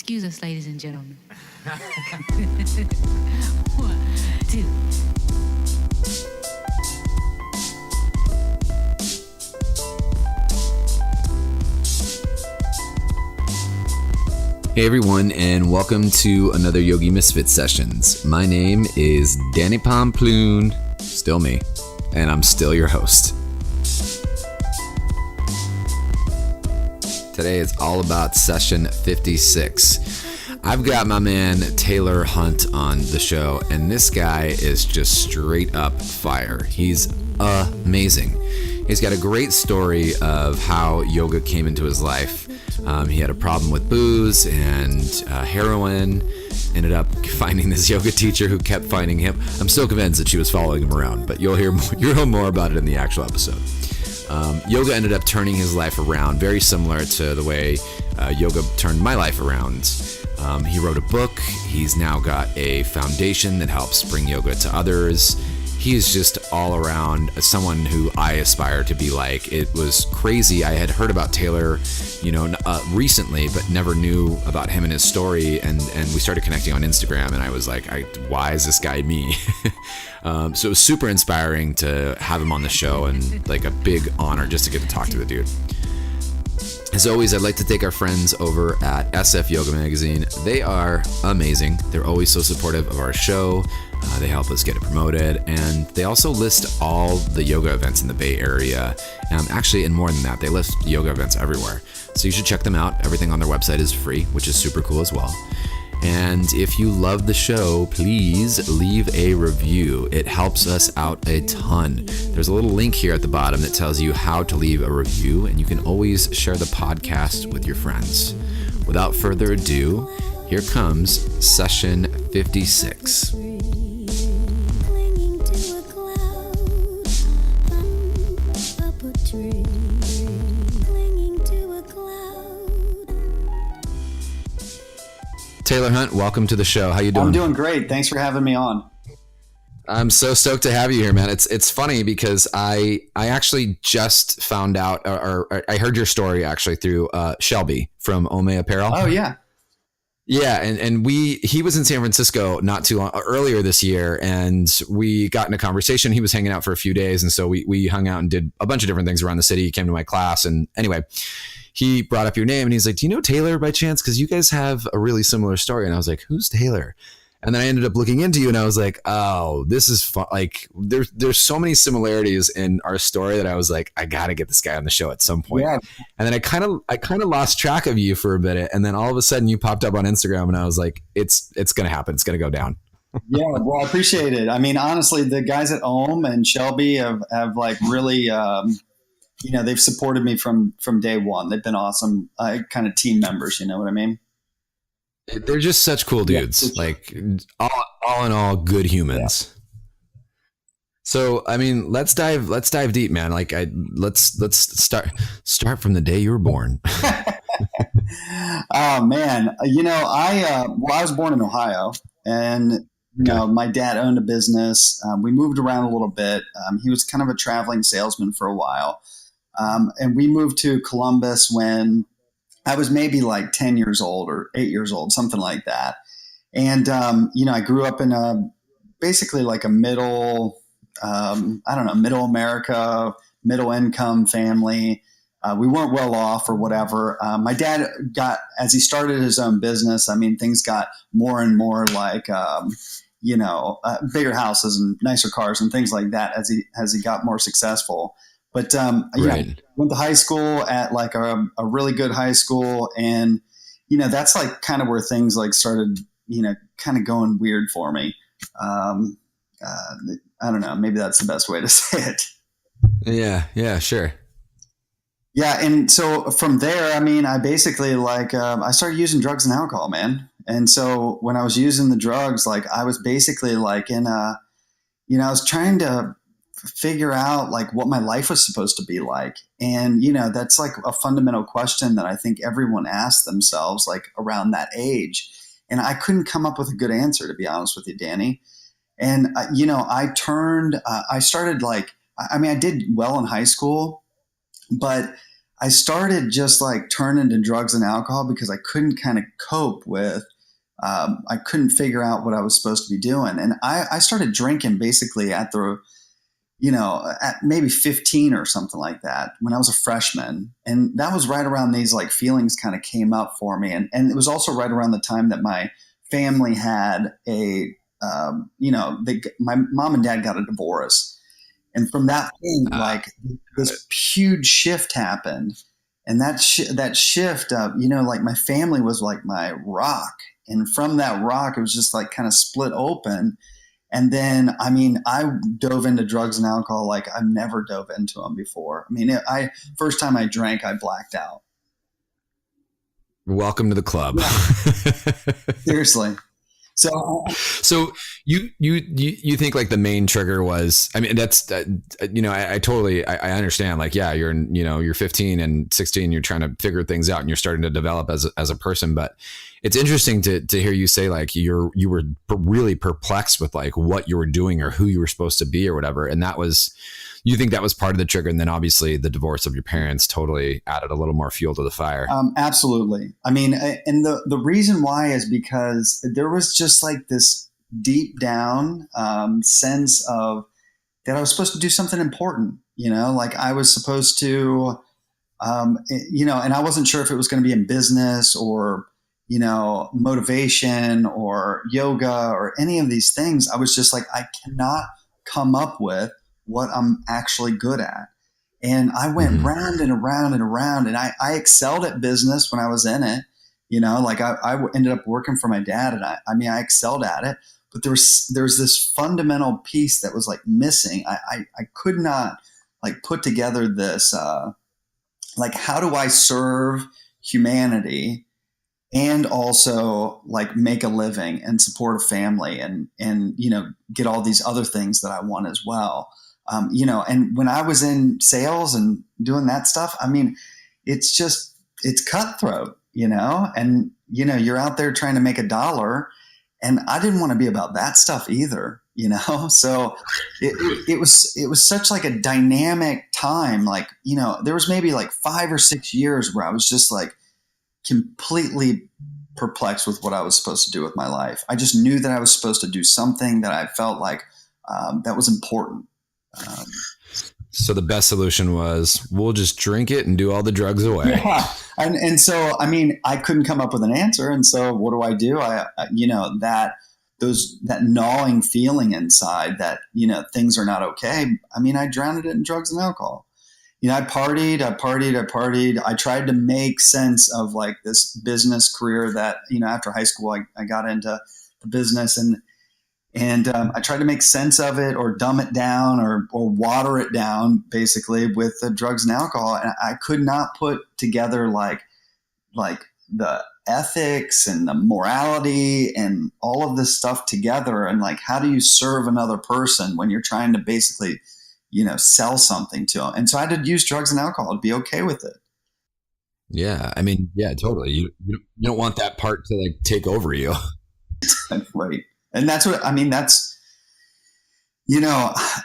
Excuse us, ladies and gentlemen. 1, 2. Hey everyone, and welcome to another Yogi Misfit Sessions. My name is Danni Pomplun, still me, and I'm still your host. Today is all about session 56. I've got my man Taylor Hunt on the show, and this guy is just straight up fire. He's amazing. He's got a great story of how yoga came into his life. He had a problem with booze and heroin, ended up finding this yoga teacher who kept finding him. I'm still convinced that she was following him around, but you'll hear more about it in the actual episode. Yoga ended up turning his life around, very similar to the way yoga turned my life around. He wrote a book. He's now got a foundation that helps bring yoga to others. He is just all around someone who I aspire to be like. It was crazy. I had heard about Taylor, recently, but never knew about him and his story. And we started connecting on Instagram, and I was like, why is this guy me? So it was super inspiring to have him on the show, and like a big honor just to get to talk to the dude. As always, I'd like to thank our friends over at SF Yoga Magazine. They are amazing. They're always so supportive of our show. They help us get it promoted, and they also list all the yoga events in the Bay Area. Actually, and more than that, they list yoga events everywhere. So you should check them out. Everything on their website is free, which is super cool as well. And if you love the show, please leave a review. It helps us out a ton. There's a little link here at the bottom that tells you how to leave a review, and you can always share the podcast with your friends. Without further ado, here comes session 56. Taylor Hunt, welcome to the show. How you doing? I'm doing great. Thanks for having me on. I'm so stoked to have you here, man. It's funny because I actually just found out, or I heard your story actually through Shelby from Ome Apparel. Oh yeah. Yeah, and he was in San Francisco not too long earlier this year, and we got in a conversation. He was hanging out for a few days, and so we hung out and did a bunch of different things around the city. He came to my class, and anyway, he brought up your name, and he's like, "Do you know Taylor by chance? Because you guys have a really similar story." And I was like, "Who's Taylor?" And then I ended up looking into you, and I was like, "Oh, this is fun." Like, there's so many similarities in our story that I was like, "I got to get this guy on the show at some point." Yeah. And then I kind of lost track of you for a bit, and then all of a sudden you popped up on Instagram, and I was like, "It's gonna happen. It's gonna go down." Yeah, well, I appreciate it. I mean, honestly, the guys at Ohm and Shelby have like really, they've supported me from day one. They've been awesome, kind of team members. You know what I mean? They're just such cool dudes. Yeah, like all in all, good humans. Yeah. So, I mean, let's dive deep, man. Like, let's start from the day you were born. Oh man, I was born in Ohio, and my dad owned a business. We moved around a little bit. He was kind of a traveling salesman for a while, and we moved to Columbus when I was maybe like 10 years old or 8 years old, something like that. And, I grew up in basically like a middle America, middle income family. We weren't well off or whatever. My dad as he started his own business, I mean, things got more and more like, bigger houses and nicer cars and things like that as he got more successful. But right. Went to high school at like a really good high school, and that's like kind of where things like started kind of going weird for me. I don't know, maybe that's the best way to say it. Yeah, sure. Yeah, and so from there, I mean, I basically I started using drugs and alcohol, man. And so when I was using the drugs, like I was basically like I was trying to figure out like what my life was supposed to be like. And, that's like a fundamental question that I think everyone asks themselves like around that age. And I couldn't come up with a good answer, to be honest with you, Danny. And, I started I did well in high school, but I started just like turning to drugs and alcohol because I couldn't kind of cope with, I couldn't figure out what I was supposed to be doing. And I started drinking basically at the, at maybe 15 or something like that when I was a freshman. And that was right around these like feelings kind of came up for me. And it was also right around the time that my family had my mom and dad got a divorce. And from that point, like this huge shift happened. And that shift, like my family was like my rock. And from that rock, it was just like kind of split open. And then, I dove into drugs and alcohol like I've never dove into them before. First time I drank, I blacked out. Welcome to the club. Yeah. Seriously. So you think like the main trigger was, that's, I totally, I understand, like, yeah, you're 15 and 16, you're trying to figure things out and you're starting to develop as a person. But it's interesting to hear you say like you were really perplexed with like what you were doing or who you were supposed to be or whatever. And you think that was part of the trigger. And then obviously the divorce of your parents totally added a little more fuel to the fire. Absolutely. And the reason why is because there was just like this deep down sense of that I was supposed to do something important, like I was supposed to, and I wasn't sure if it was going to be in business or, motivation or yoga or any of these things. I was just like, I cannot come up with what I'm actually good at. And I went round and around and around, and I excelled at business when I was in it. Like I ended up working for my dad, and I excelled at it. But there was this fundamental piece that was like missing. I could not like put together this like how do I serve humanity and also like make a living and support a family and get all these other things that I want as well. And when I was in sales and doing that stuff, it's cutthroat, and, you're out there trying to make $1 and I didn't want to be about that stuff either, so it was such like a dynamic time. Like, there was maybe like 5 or 6 years where I was just like completely perplexed with what I was supposed to do with my life. I just knew that I was supposed to do something that I felt like that was important. So the best solution was we'll just drink it and do all the drugs away. Yeah. And so, I couldn't come up with an answer. And so what do? That gnawing feeling inside that, things are not okay. I drowned it in drugs and alcohol. I partied. I tried to make sense of like this business career that, after high school, I got into the business and I tried to make sense of it or dumb it down or water it down basically with the drugs and alcohol. And I could not put together like the ethics and the morality and all of this stuff together. And like, how do you serve another person when you're trying to basically, sell something to them? And so I had to use drugs and alcohol to be okay with it. Yeah. Yeah, totally. You don't want that part to like take over you. Right. And that's what,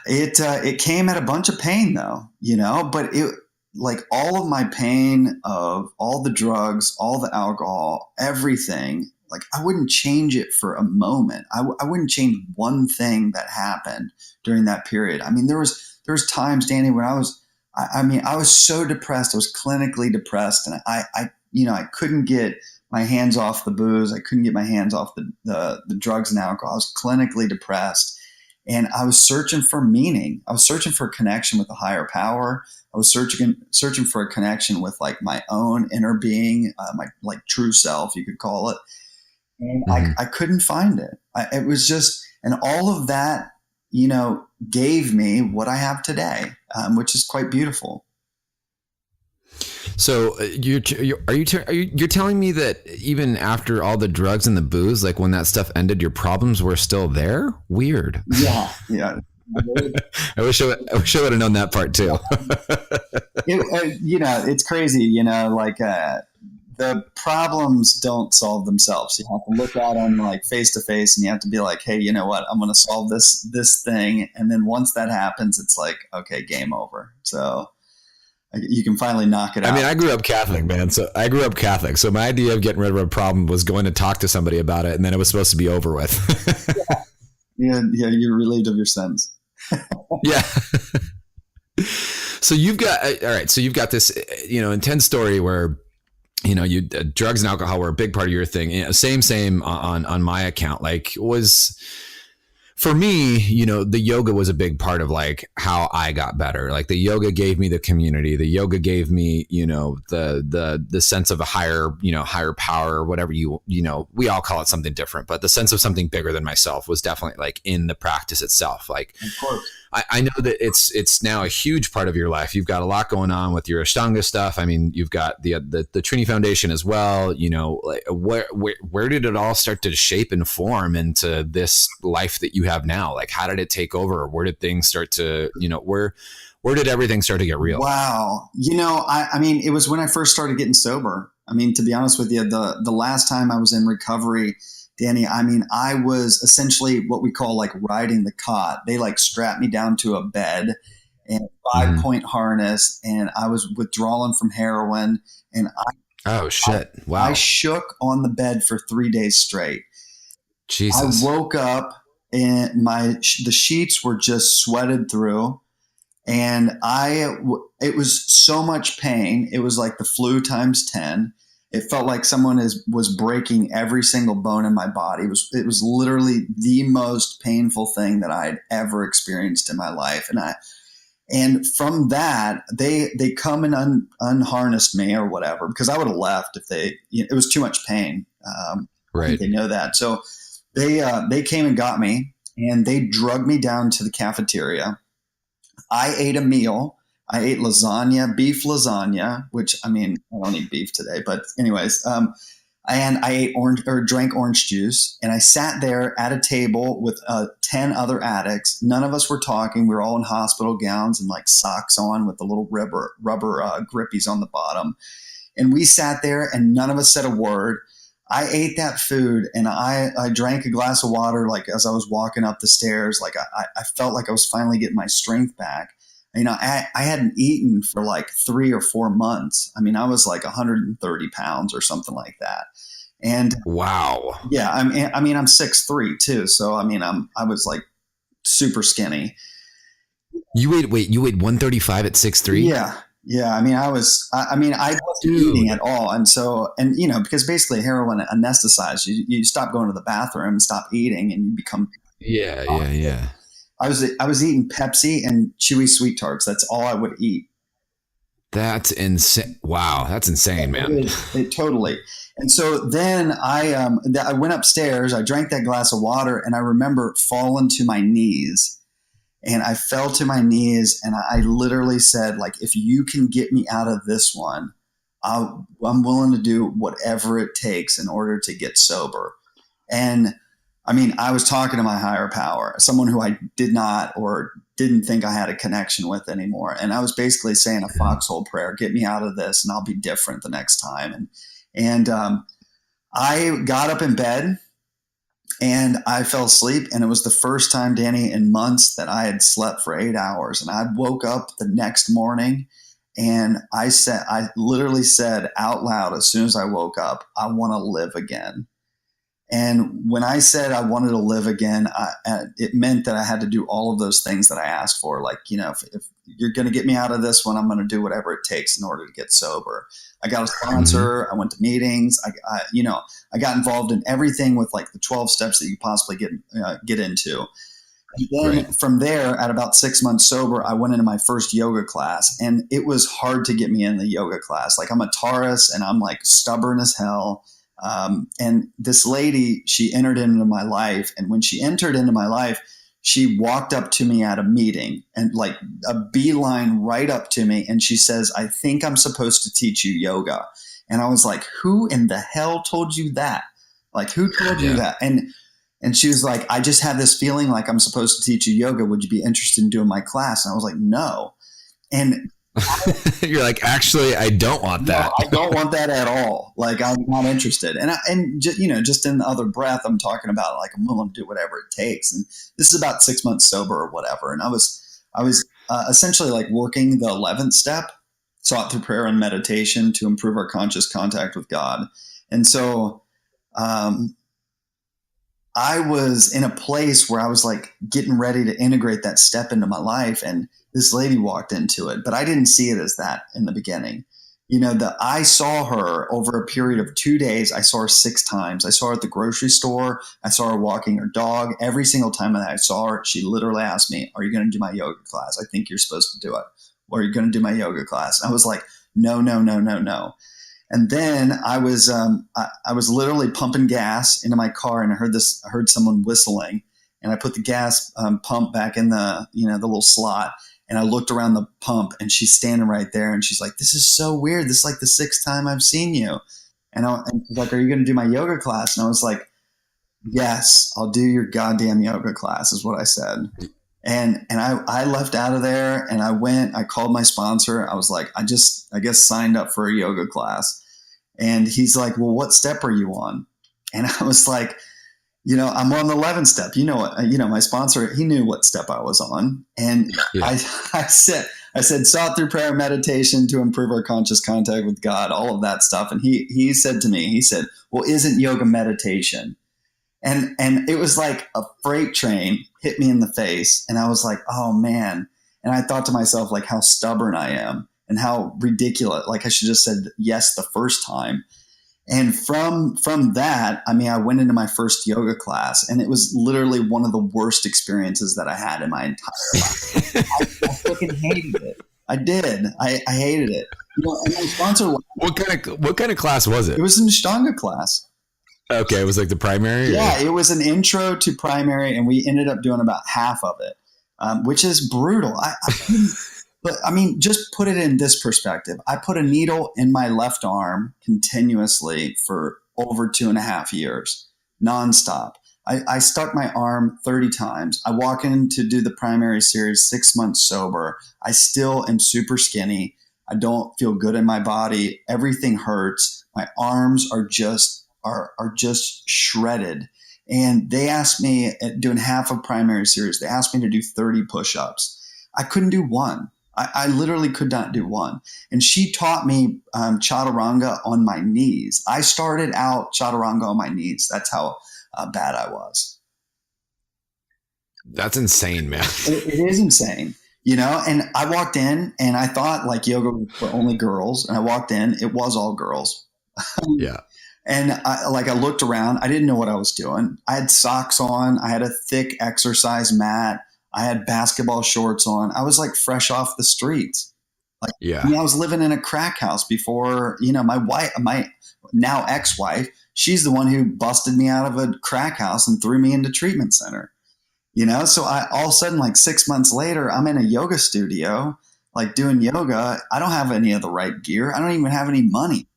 it came at a bunch of pain though, but it like all of my pain of all the drugs, all the alcohol, everything, like I wouldn't change it for a moment. I wouldn't change one thing that happened during that period. There was times, Danny, when I was so depressed. I was clinically depressed, and I couldn't get my hands off the booze. I couldn't get my hands off the drugs and alcohol. I was clinically depressed, and I was searching for meaning. I was searching for a connection with a higher power. I was searching for a connection with like my own inner being, my like true self, you could call it. And I couldn't find it. It was just, and all of that, gave me what I have today, which is quite beautiful. So you're telling me that even after all the drugs and the booze, like when that stuff ended, your problems were still there? Weird. Yeah. I wish I would have known that part too. It's crazy. Like the problems don't solve themselves. You have to look at them like face to face, and you have to be like, hey, you know what? I'm going to solve this thing. And then once that happens, it's like, okay, game over. So. You can finally knock it out. I mean, I grew up Catholic, man. So my idea of getting rid of a problem was going to talk to somebody about it, and then it was supposed to be over with. Yeah, you're relieved of your sins. Yeah. So you've got, all right. So you've got this, intense story where, drugs and alcohol were a big part of your thing. Same on my account. Like, was, for me, the yoga was a big part of like how I got better. Like the yoga gave me the community. The yoga gave me, the sense of a higher power, or whatever we all call it something different, but the sense of something bigger than myself was definitely like in the practice itself. Like, of course. I know that it's now a huge part of your life. You've got a lot going on with your Ashtanga stuff. I mean, you've got the Trini Foundation as well. Like where did it all start to shape and form into this life that you have now? Like, how did it take over? Where did things start to, where did everything start to get real? Wow. I mean, it was when I first started getting sober. I mean, to be honest with you, the last time I was in recovery, Danny, I mean, I was essentially what we call like riding the cot. They like strapped me down to a bed and a 5-point harness, and I was withdrawing from heroin. And oh shit! Wow! I shook on the bed for 3 days straight. Jesus! I woke up and the sheets were just sweated through, and it was so much pain. It was like the flu times 10. It felt like someone was breaking every single bone in my body. It was literally the most painful thing that I had ever experienced in my life. And from that, they come and unharnessed me or whatever, because I would have left if it was too much pain. Right. I think they know that. So they came and got me, and they drugged me down to the cafeteria. I ate a meal. I ate beef lasagna, which, I mean, I don't eat beef today, but anyways, and I ate drank orange juice, and I sat there at a table with 10 other addicts. None of us were talking. We were all in hospital gowns and like socks on with the little rubber grippies on the bottom. And we sat there and none of us said a word. I ate that food, and I drank a glass of water, like as I was walking up the stairs. Like I felt like I was finally getting my strength back. I hadn't eaten for like 3 or 4 months. I mean, I was like 130 pounds or something like that. And wow. Yeah. I mean, I'm 6'3" too. So, I mean, I was like super skinny. You weighed 135 at 6'3"? Yeah. Yeah. I mean, I wasn't eating at all. And so, because basically heroin anesthetizes you stop going to the bathroom, stop eating, and you become. Yeah. I was eating Pepsi and Chewy Sweet Tarts. That's all I would eat. That's insane. Wow, that's insane, man. It totally. And so then I went upstairs. I drank that glass of water, and I remember falling to my knees. And I fell to my knees, and I literally said, like, if you can get me out of this one, I'm willing to do whatever it takes in order to get sober. And I mean, I was talking to my higher power, someone who I did not or didn't think I had a connection with anymore. And I was basically saying a foxhole prayer, get me out of this and I'll be different the next time. And I got up in bed and I fell asleep. And it was the first time, Danny, in months that I had slept for 8 hours. And I woke up the next morning, and I literally said out loud, as soon as I woke up, I want to live again. And when I said I wanted to live again, it meant that I had to do all of those things that I asked for. Like, if you're going to get me out of this one, I'm going to do whatever it takes in order to get sober. I got a sponsor. I went to meetings. I got involved in everything with like the 12 steps that you possibly get into. And then from there, at about 6 months sober, I went into my first yoga class, and it was hard to get me in the yoga class. Like, I'm a Taurus, and I'm like stubborn as hell. And this lady, she entered into my life. And when she entered into my life, she walked up to me at a meeting and like a beeline right up to me. And she says, I think I'm supposed to teach you yoga. And I was like, who in the hell told you that? Like, who told you that? And she was like, I just have this feeling like I'm supposed to teach you yoga. Would you be interested in doing my class? And I was like, no. And you're like, actually, I don't want that. No, I don't want that at all. Like, I'm not interested. And just in the other breath, I'm talking about like, I'm willing to do whatever it takes. And this is about 6 months sober or whatever. And I was essentially like working the 11th step. sought through prayer and meditation to improve our conscious contact with God. And so I was in a place where I was like getting ready to integrate that step into my life. And this lady walked into it, but I didn't see it as that in the beginning. I saw her over a period of 2 days. I saw her 6 times. I saw her at the grocery store. I saw her walking her dog. Every single time that I saw her, she literally asked me, "Are you going to do my yoga class? I think you're supposed to do it. Or are you going to do my yoga class?" And I was like, no, no, no, no, no. And then I was literally pumping gas into my car, and I heard someone whistling, and I put the gas pump back in the little slot, and I looked around the pump, and she's standing right there, and she's like, "This is so weird. This is like the 6th time I've seen you." And she's like, "Are you going to do my yoga class?" And I was like, "Yes, I'll do your goddamn yoga class," is what I said. And I left out of there, and I called my sponsor. I was like, I guess signed up for a yoga class. And he's like, "Well, what step are you on?" And I was like, "I'm on the 11th step." My sponsor, he knew what step I was on. And yeah. I said, sought through prayer and meditation to improve our conscious contact with God, all of that stuff. And he said to me, "Well, isn't yoga meditation?" And it was like a freight train hit me in the face. And I was like, oh man. And I thought to myself, like, how stubborn I am and how ridiculous. Like, I should just said yes the first time. And from that, I went into my first yoga class, and it was literally one of the worst experiences that I had in my entire life. I freaking hated it. I did. I hated it. And my sponsor. What kind of class was it? It was an Ashtanga class. Okay, it was like the primary? Yeah, it was an intro to primary, and we ended up doing about half of it, which is brutal. But just put it in this perspective. I put a needle in my left arm continuously for over 2.5 years, nonstop. I stuck my arm 30 times. I walk in to do the primary series 6 months sober. I still am super skinny. I don't feel good in my body. Everything hurts. My arms are just shredded. And they asked me, doing half of primary series, they asked me to do 30 push-ups. I couldn't do one. I literally could not do one. And she taught me chaturanga on my knees. I started out chaturanga on my knees. That's how bad I was. That's insane, man. It is insane. And I walked in, and I thought like yoga was for only girls. And I walked in, it was all girls. Yeah. And I looked around. I didn't know what I was doing. I had socks on. I had a thick exercise mat. I had basketball shorts on. I was like fresh off the streets. I was living in a crack house before, my wife, my now ex-wife, she's the one who busted me out of a crack house and threw me into treatment center. So I all of a sudden, like 6 months later, I'm in a yoga studio, like doing yoga. I don't have any of the right gear. I don't even have any money.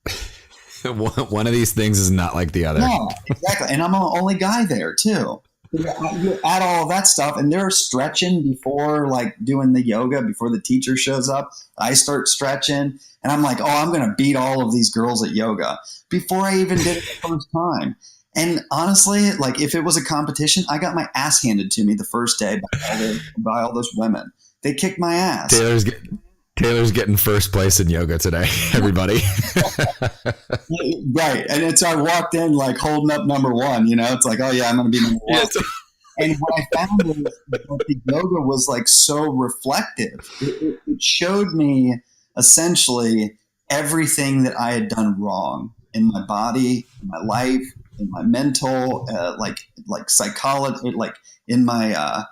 One of these things is not like the other. No, exactly. And I'm the only guy there too. You add all of that stuff, and they're stretching before like doing the yoga, before the teacher shows up. I start stretching, and I'm like, oh, I'm going to beat all of these girls at yoga before I even did it the first time. And honestly, like if it was a competition, I got my ass handed to me the first day by all those women. They kicked my ass. Taylor's getting first place in yoga today, everybody. Right. And I walked in like holding up number one, it's like, oh yeah, I'm going to be number one. Yes. And what I found was that the yoga was like so reflective. It showed me essentially everything that I had done wrong in my body, in my life, in my mental, like psychology, like in my,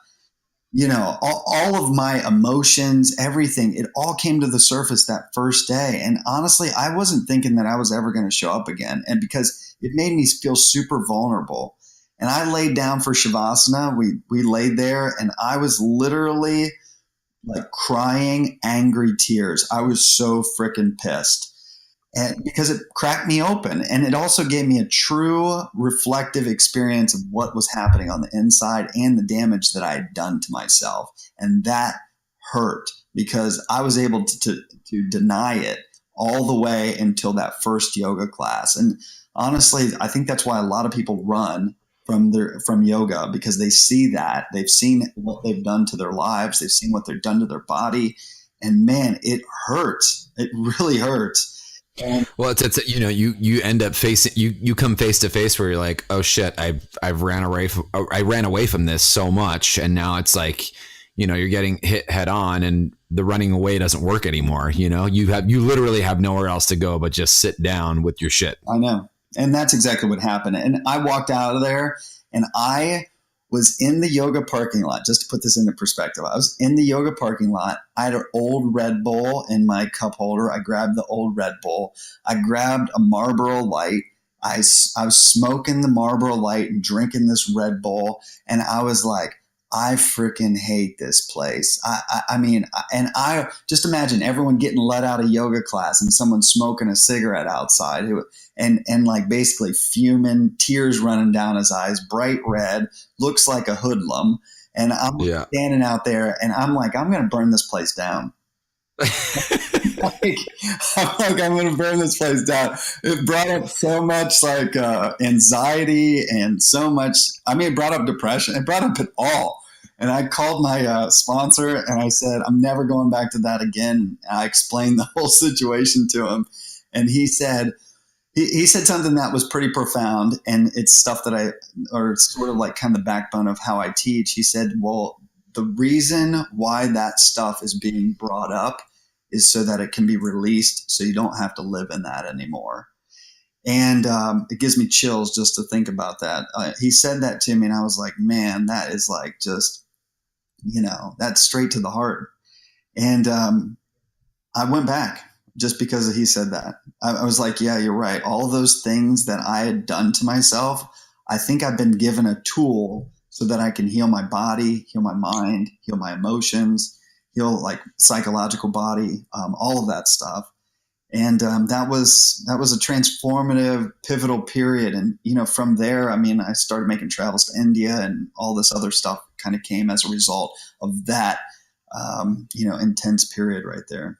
all of my emotions, everything, it all came to the surface that first day. And honestly, I wasn't thinking that I was ever going to show up again. And because it made me feel super vulnerable. And I laid down for Shavasana. We laid there, and I was literally like crying angry tears. I was so freaking pissed. And because it cracked me open, and it also gave me a true reflective experience of what was happening on the inside and the damage that I had done to myself. And that hurt because I was able to deny it all the way until that first yoga class. And honestly, I think that's why a lot of people run from yoga, because they see that. They've seen what they've done to their lives. They've seen what they've done to their body. And man, it hurts. It really hurts. And Well, it's you know, you end up facing, you come face to face where you're like, oh shit, I ran away from this so much, and now it's like, you know, you're getting hit head on, and the running away doesn't work anymore. You know, you literally have nowhere else to go but just sit down with your shit. I know. And that's exactly what happened. And I walked out of there, and I was in the yoga parking lot. Just to put this into perspective, I was in the yoga parking lot. I had an old Red Bull in my cup holder. I grabbed the old Red Bull. I grabbed a Marlboro Light. I was smoking the Marlboro Light and drinking this Red Bull. And I was like, I freaking hate this place. I mean, and I just imagine everyone getting let out of yoga class and someone smoking a cigarette outside and like basically fuming, tears running down his eyes, bright red, looks like a hoodlum. And I'm standing out there and I'm like, I'm going to burn this place down. I'm going to burn this place down. It brought up so much like anxiety and so much. I mean, it brought up depression. It brought up it all. And I called my sponsor and I said, I'm never going back to that again. And I explained the whole situation to him. And he said something that was pretty profound. And it's stuff that or sort of like kind of the backbone of how I teach. He said, well, the reason why that stuff is being brought up is so that it can be released, so you don't have to live in that anymore. And it gives me chills just to think about that. He said that to me, and I was like, man, that is like just, you know, that's straight to the heart. And I went back just because he said that. I was like, yeah, you're right. All those things that I had done to myself, I think I've been given a tool so that I can heal my body, heal my mind, heal my emotions, heal like psychological body, all of that stuff. And that was a transformative, pivotal period. And, you know, from there, I mean, I started making travels to India and all this other stuff kind of came as a result of that, you know, intense period right there.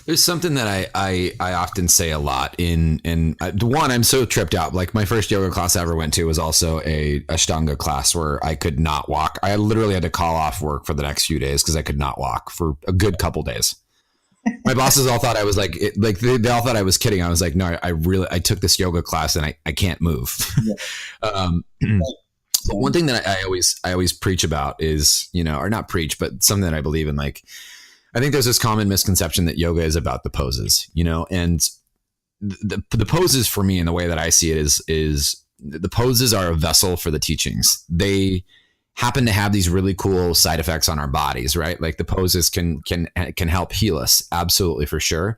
There's something that I often say a lot one, I'm so tripped out. Like my first yoga class I ever went to was also a Ashtanga class where I could not walk. I literally had to call off work for the next few days because I could not walk for a good couple days. My bosses all thought I was like they all thought I was kidding. I was like, no, I took this yoga class and I can't move. Yeah. But one thing that I always preach about is, you know, or not preach, but something that I believe in, like, I think there's this common misconception that yoga is about the poses, you know, and the poses for me and the way that I see it is the poses are a vessel for the teachings. They happen to have these really cool side effects on our bodies, right? Like the poses can help heal us. Absolutely, for sure.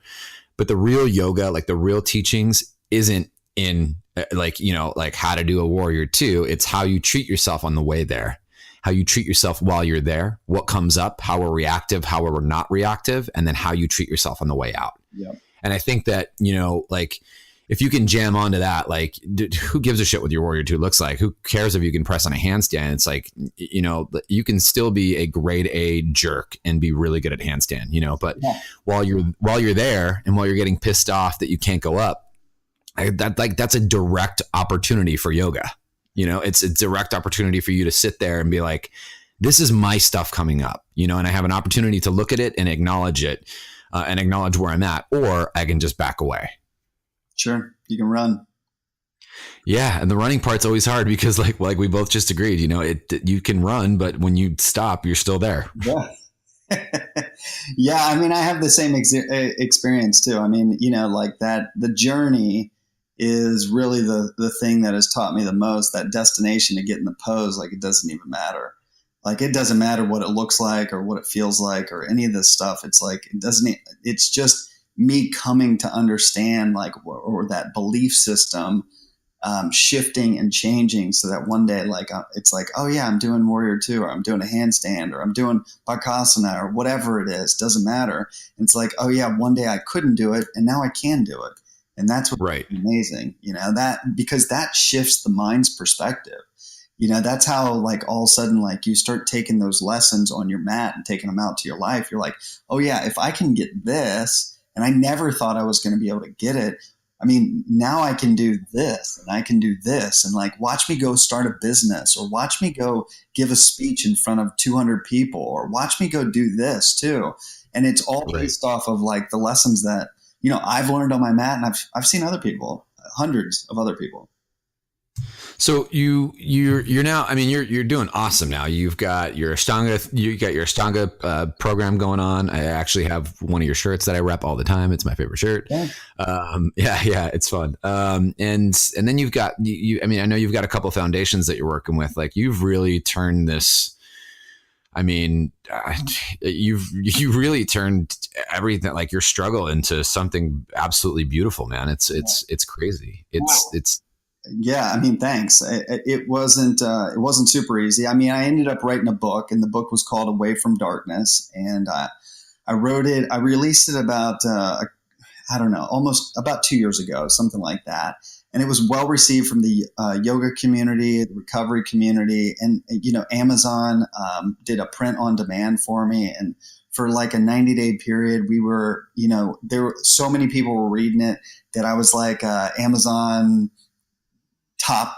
But the real yoga, like the real teachings, isn't in like, you know, like how to do a warrior two. It's how you treat yourself on the way there. How you treat yourself while you're there, what comes up, how we're reactive, how we're not reactive, and then how you treat yourself on the way out. Yeah. And I think that, you know, like if you can jam onto that, like who gives a shit what your warrior two looks like? Who cares if you can press on a handstand? It's like, you know, you can still be a grade A jerk and be really good at handstand, you know, but while you're there and while you're getting pissed off that you can't go up, that's a direct opportunity for yoga. You know, it's a direct opportunity for you to sit there and be like, this is my stuff coming up, you know, and I have an opportunity to look at it and acknowledge it and acknowledge where I'm at, or I can just back away. Sure. You can run. Yeah. And the running part's always hard because like we both just agreed, you know, you can run, but when you stop, you're still there. Yeah. Yeah. I mean, I have the same experience too. I mean, you know, like that, the journey is really the thing that has taught me the most. That destination to get in the pose, like it doesn't even matter. Like it doesn't matter what it looks like or what it feels like or any of this stuff. It's like it's just me coming to understand like or that belief system shifting and changing so that one day like it's like, oh yeah, I'm doing warrior two, or I'm doing a handstand, or I'm doing bakasana, or whatever it is, doesn't matter. And it's like, oh yeah, one day I couldn't do it and now I can do it. And that's what's right. Amazing, you know, that because that shifts the mind's perspective. You know, that's how like all of a sudden, like you start taking those lessons on your mat and taking them out to your life. You're like, oh yeah, if I can get this, and I never thought I was going to be able to get it. I mean, now I can do this and I can do this, and like, watch me go start a business, or watch me go give a speech in front of 200 people, or watch me go do this too. And it's all Right. based off of like the lessons that, I've learned on my mat, and I've seen other people, hundreds of other people. So you're now, I mean, you're doing awesome now. You got your Ashtanga program going on. I actually have one of your shirts that I rep all the time. It's my favorite shirt. Yeah. Yeah, it's fun. And then you've got I mean, I know you've got a couple foundations that you're working with. Like, you've really turned this. I mean, you really turned everything, like your struggle, into something absolutely beautiful, man. It's crazy. It's Yeah, I mean, thanks. It wasn't super easy. I mean, I ended up writing a book, and the book was called Away from Darkness, and I wrote it. I released it about I don't know, almost about 2 years ago, something like that. And it was well received from the yoga community, the recovery community, and Amazon did a print on demand for me, and for like a 90-day period, we were, there were so many people were reading it that I was like Amazon top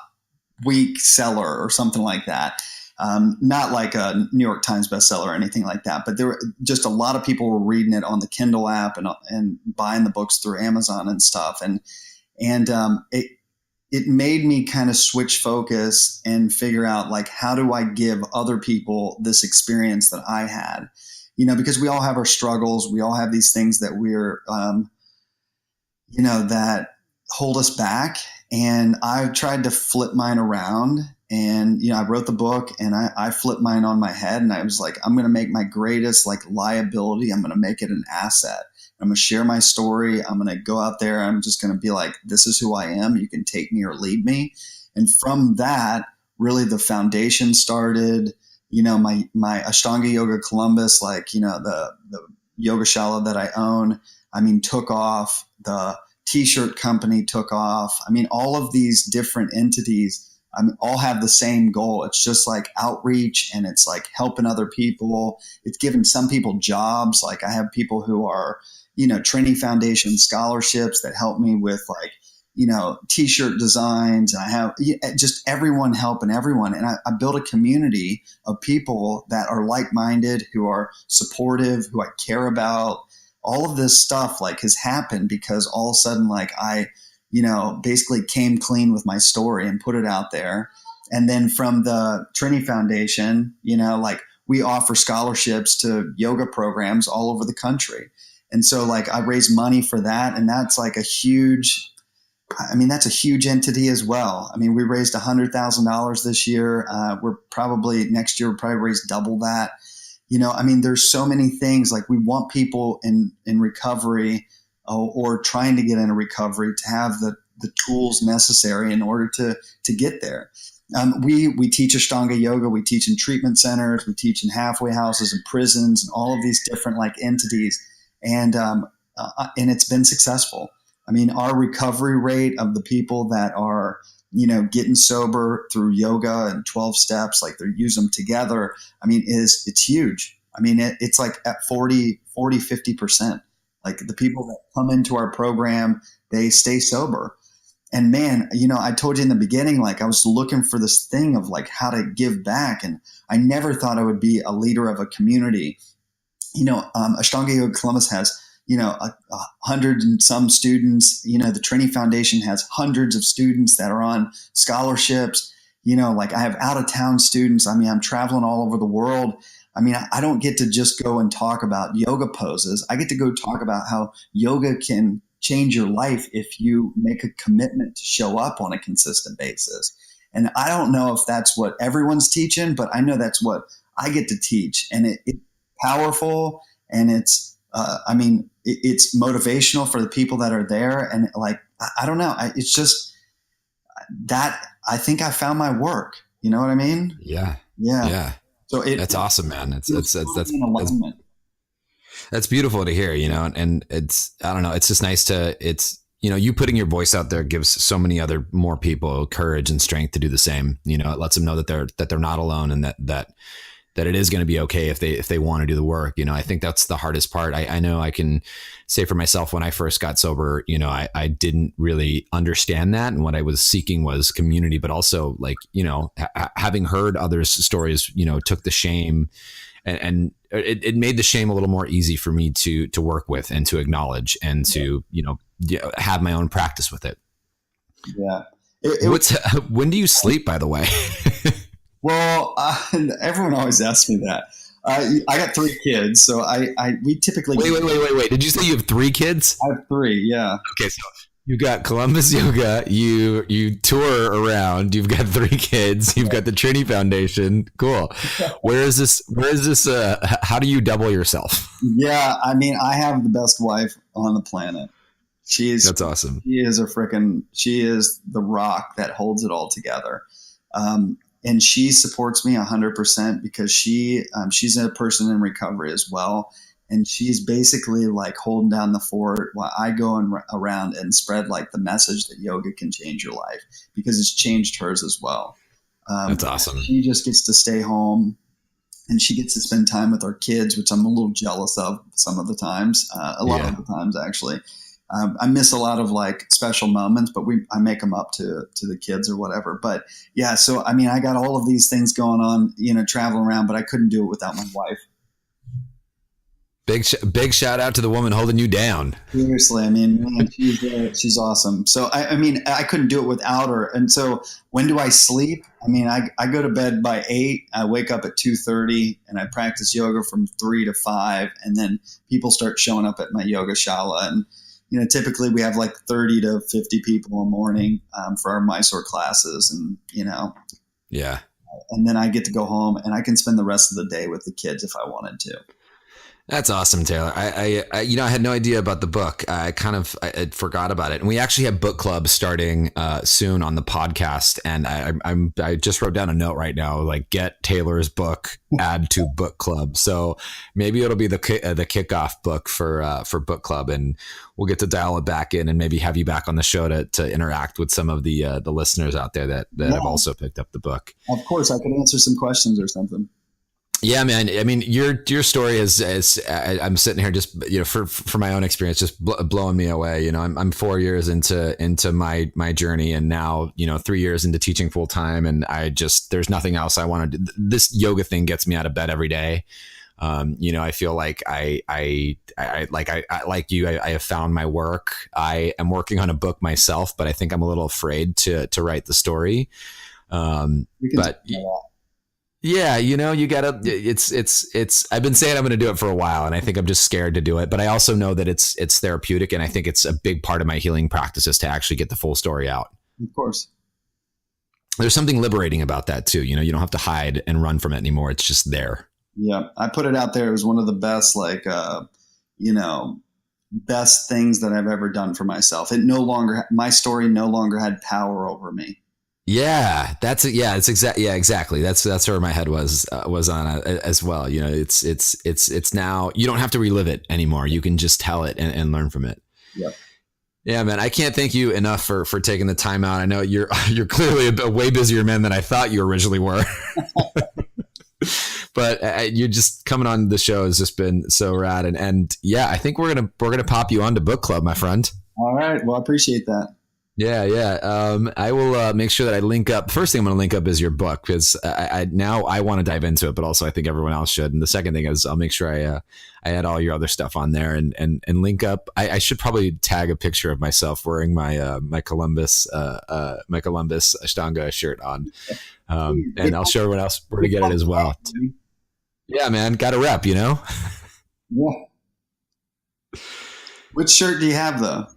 week seller or something like that. Not like a New York Times bestseller or anything like that, but there were just a lot of people were reading it on the Kindle app and buying the books through Amazon and stuff. And it made me kind of switch focus and figure out, like, how do I give other people this experience that I had, because we all have our struggles. We all have these things that we're, that hold us back. And I tried to flip mine around, and, I wrote the book, and I flipped mine on my head, and I was like, I'm going to make my greatest liability. I'm going to make it an asset. I'm going to share my story. I'm going to go out there. I'm just going to be like, this is who I am. You can take me or leave me. And from that, really the foundation started. My Ashtanga Yoga Columbus, the yogashala that I own, took off. The T-shirt company took off. All of these different entities, all have the same goal. It's just like outreach, and it's like helping other people. It's giving some people jobs. Like, I have people who are, Trini Foundation scholarships that help me with T-shirt designs. And I have just everyone helping everyone. And I built a community of people that are like-minded, who are supportive, who I care about. All of this stuff has happened because all of a sudden, I, basically came clean with my story and put it out there. And then from the Trini Foundation, we offer scholarships to yoga programs all over the country. And so I raise money for that. And that's that's a huge entity as well. We raised $100,000 this year. Next year, we'll probably raise double that. There's so many things. We want people in recovery or trying to get into recovery to have the tools necessary in order to get there. We teach Ashtanga yoga. We teach in treatment centers. We teach in halfway houses and prisons and all of these different entities. And it's been successful. Our recovery rate of the people that are, getting sober through yoga and 12 steps, they use them together. It's huge. It's like at 50%. The people that come into our program, they stay sober. And man, I told you in the beginning, I was looking for this thing of how to give back. And I never thought I would be a leader of a community. Ashtanga Yoga Columbus has, 100 and some students. The Trini Foundation has hundreds of students that are on scholarships. I have out of town students. I'm traveling all over the world. I don't get to just go and talk about yoga poses. I get to go talk about how yoga can change your life if you make a commitment to show up on a consistent basis. And I don't know if that's what everyone's teaching, but I know that's what I get to teach. And it's powerful, and it's motivational for the people that are there. And I don't know. It's just that I think I found my work. You know what I mean? Yeah. So that's awesome, man. That's beautiful to hear, and it's, I don't know, it's just nice you putting your voice out there gives so many more people courage and strength to do the same. It lets them know that they're not alone, and that it is going to be okay if they want to do the work. I think that's the hardest part. I know I can say for myself, when I first got sober, I didn't really understand that. And what I was seeking was community, but also having heard others' stories, took the shame and it made the shame a little more easy for me to work with and to acknowledge and to, have my own practice with it. Yeah. When do you sleep, by the way? Well, everyone always asks me that. I got 3 kids, so we typically Wait. Did you say you have 3 kids? I have 3, yeah. Okay, so you got Columbus Yoga, you tour around, you've got 3 kids, you've got the Trini Foundation. Cool. Where is this how do you double yourself? Yeah, I mean, I have the best wife on the planet. That's awesome. She is the rock that holds it all together. And she supports me 100% because she's a person in recovery as well. And she's basically like holding down the fort while I go around and spread like the message that yoga can change your life, because it's changed hers as well. That's awesome. She just gets to stay home and she gets to spend time with our kids, which I'm a little jealous of some of the times, a lot of the times actually. I miss a lot of like special moments, but I make them up to the kids or whatever. But yeah, so I mean, I got all of these things going on, traveling around, but I couldn't do it without my wife. Big shout out to the woman holding you down. Seriously, I mean, man, she's awesome. So I mean, I couldn't do it without her. And so when do I sleep? I mean, I go to bed by 8. I wake up at 2:30, and I practice yoga from 3 to 5, and then people start showing up at my yoga shala. And typically we have like 30 to 50 people a morning for our Mysore classes, and yeah. And then I get to go home, and I can spend the rest of the day with the kids if I wanted to. That's awesome, Taylor. I had no idea about the book. I forgot about it. And we actually have book clubs starting soon on the podcast. And I just wrote down a note right now, like get Taylor's book, add to book club. So maybe it'll be the kickoff book for book club, and we'll get to dial it back in and maybe have you back on the show to interact with some of the listeners out there that have also picked up the book. Of course, I could answer some questions or something. Yeah, man. I mean, your story is I'm sitting here just, for my own experience, just blowing me away. I'm 4 years into my journey, and now, 3 years into teaching full time. And there's nothing else I want to do. This yoga thing gets me out of bed every day. I feel like I like you, I have found my work. I am working on a book myself, but I think I'm a little afraid to write the story. Yeah, you gotta, I've been saying I'm going to do it for a while, and I think I'm just scared to do it. But I also know that it's therapeutic, and I think it's a big part of my healing practices to actually get the full story out. Of course. There's something liberating about that too. You don't have to hide and run from it anymore. It's just there. Yeah. I put it out there. It was one of the best, best things that I've ever done for myself. My story no longer had power over me. Yeah, that's it. Yeah, it's exactly. That's where my head was on as well. It's now you don't have to relive it anymore. You can just tell it and learn from it. Yep. Yeah, man. I can't thank you enough for taking the time out. I know you're clearly a way busier man than I thought you originally were. But you're just coming on the show has just been so rad. And yeah, I think we're gonna pop you onto book club, my friend. All right. Well, I appreciate that. Yeah. I will make sure that I link up. First thing I'm going to link up is your book, because I want to dive into it, but also I think everyone else should. And the second thing is I'll make sure I add all your other stuff on there and link up. I should probably tag a picture of myself wearing my Columbus Ashtanga shirt on, and I'll show everyone else where to get it as well. Yeah, man, got a rep, Yeah. Which shirt do you have though?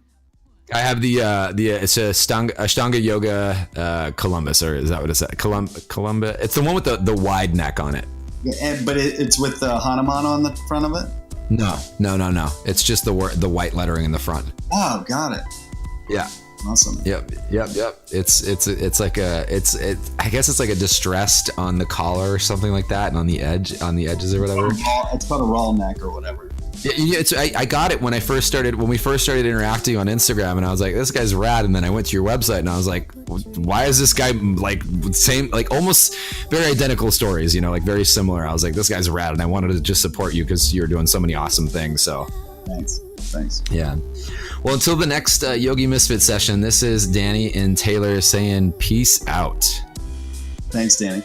I have it's a Ashtanga Yoga Columbus, or is that what it's at? Columbus. It's the one with the wide neck on it. Yeah, but it's with the Hanuman on the front of it? No. It's just the white lettering in the front. Oh, got it. Yeah. Awesome. Yep. It's like I guess it's like a distressed on the collar or something like that, and on the edges or whatever. It's called a raw neck or whatever. Yeah, I got it when we first started interacting on Instagram, and I was like, this guy's rad. And then I went to your website and I was like, why is this guy like same, like almost very identical stories, like very similar. I was like, this guy's rad, and I wanted to just support you because you're doing so many awesome things. So thanks. Yeah. Well, until the next Yogi Misfit session, this is Danny and Taylor saying peace out. Thanks, Danny.